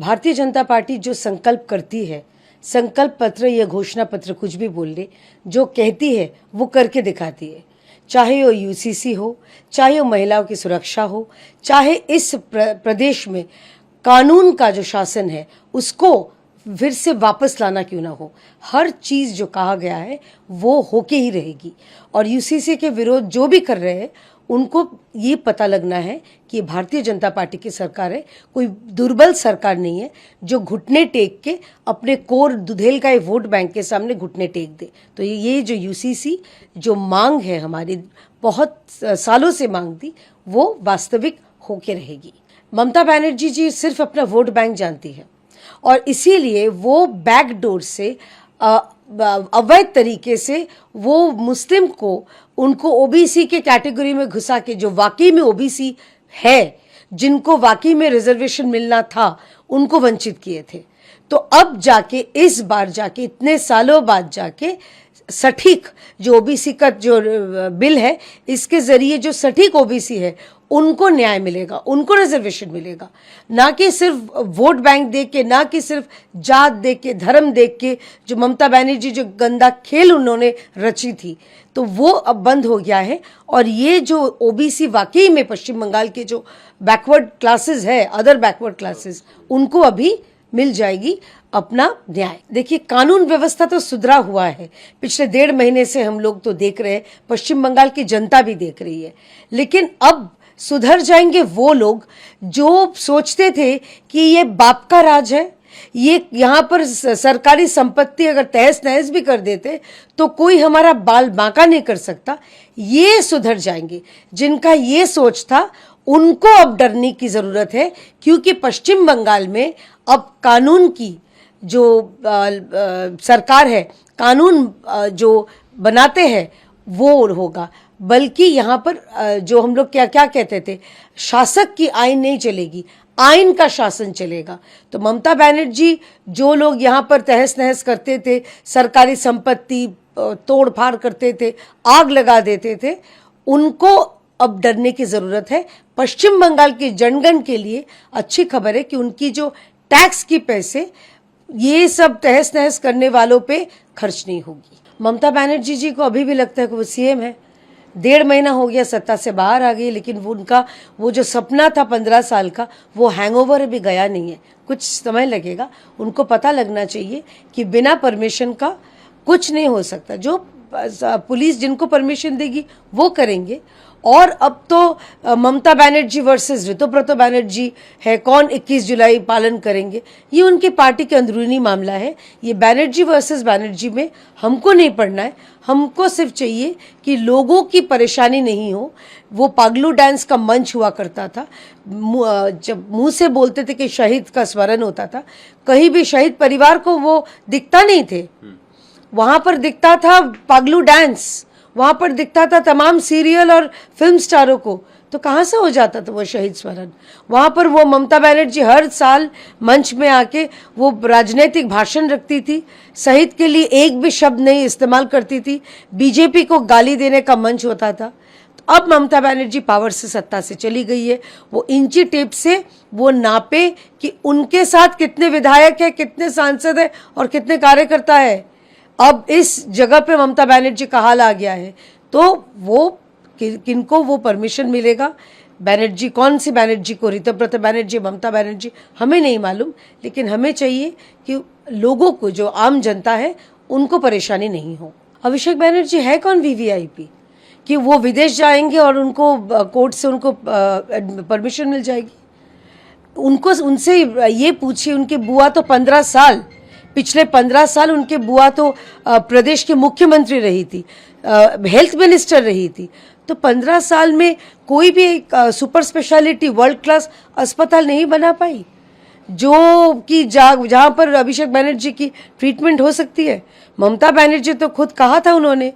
Bharatiya Janata party जो संकल्प करती है, संकल्प पत्र या घोषणा पत्र कुछ भी बोल ले, जो कहती है वो करके दिखाती है। चाहे वो यूसीसी हो, चाहे वो महिलाओं की सुरक्षा हो, चाहे इस प्रदेश में कानून का जो शासन है उसको फिर से वापस लाना क्यों ना हो, हर चीज़ जो कहा गया है वो होके ही रहेगी। और यूसीसी के विरोध जो भी कर रहे हैं उनको ये पता लगना है कि भारतीय जनता पार्टी की सरकार है, कोई दुर्बल सरकार नहीं है जो घुटने टेक के अपने कोर दुधेल का वोट बैंक के सामने घुटने टेक दे। तो ये जो यूसीसी जो मांग है हमारी बहुत सालों से मांग थी, वो वास्तविक होके रहेगी। ममता बनर्जी जी सिर्फ अपना वोट बैंक जानती है और इसीलिए वो बैकडोर से अवैध तरीके से वो मुस्लिम को उनको ओबीसी के कैटेगरी में घुसा के, जो वाकई में ओबीसी है, जिनको वाकई में रिजर्वेशन मिलना था, उनको वंचित किए थे। तो अब जाके इस बार जाके इतने सालों बाद जाके सटीक जो ओबीसी का जो बिल है, इसके जरिए जो सटीक ओबीसी है उनको न्याय मिलेगा, उनको रिजर्वेशन मिलेगा, ना कि सिर्फ वोट बैंक देख के, ना कि सिर्फ जात देख के, धर्म देख के, जो ममता बनर्जी जो गंदा खेल उन्होंने रची थी, तो वो अब बंद हो गया है। और ये जो ओबीसी वाकई में पश्चिम बंगाल के जो बैकवर्ड क्लासेस है, अदर बैकवर्ड क्लासेस, उनको अभी मिल जाएगी अपना न्याय। देखिए, कानून व्यवस्था तो सुधरा हुआ है, पिछले 1.5 महीने से हम लोग तो देख रहे हैं, पश्चिम बंगाल की जनता भी देख रही है। लेकिन अब सुधर जाएंगे वो लोग जो सोचते थे कि ये बाप का राज है, ये यहाँ पर सरकारी संपत्ति अगर तहस नहस भी कर देते तो कोई हमारा बाल बांका नहीं कर सकता। ये सुधर जाएंगे। जिनका ये सोच था उनको अब डरने की जरूरत है, क्योंकि पश्चिम बंगाल में अब कानून की जो सरकार है, कानून जो बनाते हैं वो होगा। बल्कि यहाँ पर जो हम लोग क्या क्या कहते थे, शासक की आइन नहीं चलेगी, आइन का शासन चलेगा। तो ममता बनर्जी जो लोग यहाँ पर तहस नहस करते थे, सरकारी संपत्ति तोड़ फाड़ करते थे, आग लगा देते थे, उनको अब डरने की जरूरत है। पश्चिम बंगाल के जनगण के लिए अच्छी खबर है कि उनकी जो टैक्स की पैसे ये सब तहस नहस करने वालों पे खर्च नहीं होगी। ममता बनर्जी जी को अभी भी लगता है कि वो सीएम है। 1.5 महीना हो गया सत्ता से बाहर आ गई, लेकिन वो उनका वो जो सपना था 15 साल का, वो हैंगओवर अभी गया नहीं है। कुछ समय लगेगा, उनको पता लगना चाहिए कि बिना परमिशन का कुछ नहीं हो सकता। जो पुलिस जिनको परमिशन देगी वो करेंगे। और अब तो ममता बनर्जी वर्सेस ऋतुव्रत बनर्जी है, कौन 21 जुलाई पालन करेंगे, ये उनकी पार्टी के अंदरूनी मामला है। ये बनर्जी वर्सेस बनर्जी में हमको नहीं पड़ना है। हमको सिर्फ चाहिए कि लोगों की परेशानी नहीं हो। वो पागलू डांस का मंच हुआ करता था, जब मुंह से बोलते थे कि शहीद का स्मरण होता था, कहीं भी शहीद परिवार को वो दिखता नहीं थे। वहां पर दिखता था पागलू डांस, वहां पर दिखता था तमाम सीरियल और फिल्म स्टारों को। तो कहाँ से हो जाता था वो शहीद स्मरण? वहां पर वो ममता बनर्जी हर साल मंच में आके वो राजनीतिक भाषण रखती थी, शहीद के लिए एक भी शब्द नहीं इस्तेमाल करती थी, बीजेपी को गाली देने का मंच होता था। तो अब ममता बनर्जी पावर से सत्ता से चली गई है। वो इंची टेप से वो नापे कि उनके साथ कितने विधायक है, कितने सांसद है और कितने कार्यकर्ता है। अब इस जगह पे ममता बनर्जी का हाल आ गया है, तो वो किनको वो परमिशन मिलेगा, बनर्जी कौन सी बनर्जी को, ऋतुव्रत बनर्जी, ममता बनर्जी, हमें नहीं मालूम। लेकिन हमें चाहिए कि लोगों को, जो आम जनता है, उनको परेशानी नहीं हो। अभिषेक बनर्जी है कौन वीवीआईपी कि वो विदेश जाएंगे और उनको कोर्ट से उनको परमिशन मिल जाएगी? उनको उनसे ये पूछिए, उनकी बुआ तो 15 साल, पिछले 15 साल उनके बुआ तो प्रदेश के मुख्यमंत्री रही थी, हेल्थ मिनिस्टर रही थी। तो 15 साल में कोई भी एक सुपर स्पेशलिटी वर्ल्ड क्लास अस्पताल नहीं बना पाई, जो कि जहाँ पर अभिषेक बनर्जी की ट्रीटमेंट हो सकती है। ममता बनर्जी तो खुद कहा था उन्होंने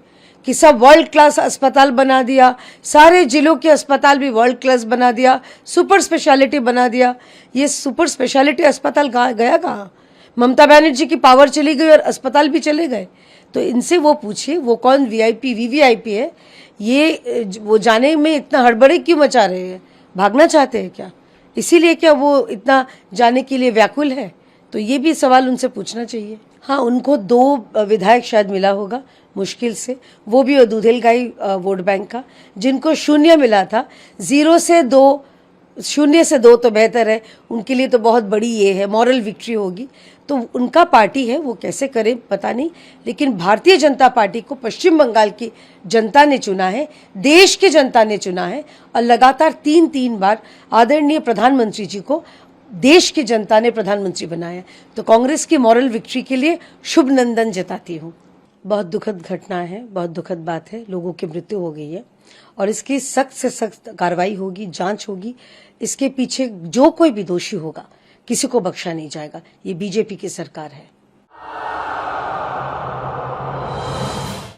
कि सब वर्ल्ड क्लास अस्पताल बना दिया, सारे जिलों के अस्पताल भी वर्ल्ड क्लास बना दिया, सुपर स्पेशलिटी बना दिया। ये सुपर स्पेशलिटी अस्पताल गया कहाँ? ममता बनर्जी की पावर चली गई और अस्पताल भी चले गए। तो इनसे वो पूछिए वो कौन वीआईपी वीवीआईपी है। ये वो जाने में इतना हड़बड़ी क्यों मचा रहे हैं? भागना चाहते हैं क्या? इसीलिए क्या वो इतना जाने के लिए व्याकुल है? तो ये भी सवाल उनसे पूछना चाहिए। हाँ, उनको 2 विधायक शायद मिला होगा मुश्किल से, वो भी दूधेलगाई वोट बैंक का, जिनको 0 मिला था। 0 से 2, 0 से 2 तो बेहतर है, उनके लिए तो बहुत बड़ी ये है, मॉरल विक्ट्री होगी। तो उनका पार्टी है, वो कैसे करें पता नहीं, लेकिन भारतीय जनता पार्टी को पश्चिम बंगाल की जनता ने चुना है, देश की जनता ने चुना है, और लगातार 3 बार आदरणीय प्रधानमंत्री जी को देश की जनता ने प्रधानमंत्री बनाया। तो कांग्रेस की मॉरल विक्ट्री के लिए शुभ नंदन जताती हूँ। बहुत दुखद घटना है, बहुत दुखद बात है, लोगों की मृत्यु हो गई है और इसकी सख्त से सख्त कार्रवाई होगी, जांच होगी। इसके पीछे जो कोई भी दोषी होगा, किसी को बख्शा नहीं जाएगा। ये बीजेपी की सरकार है।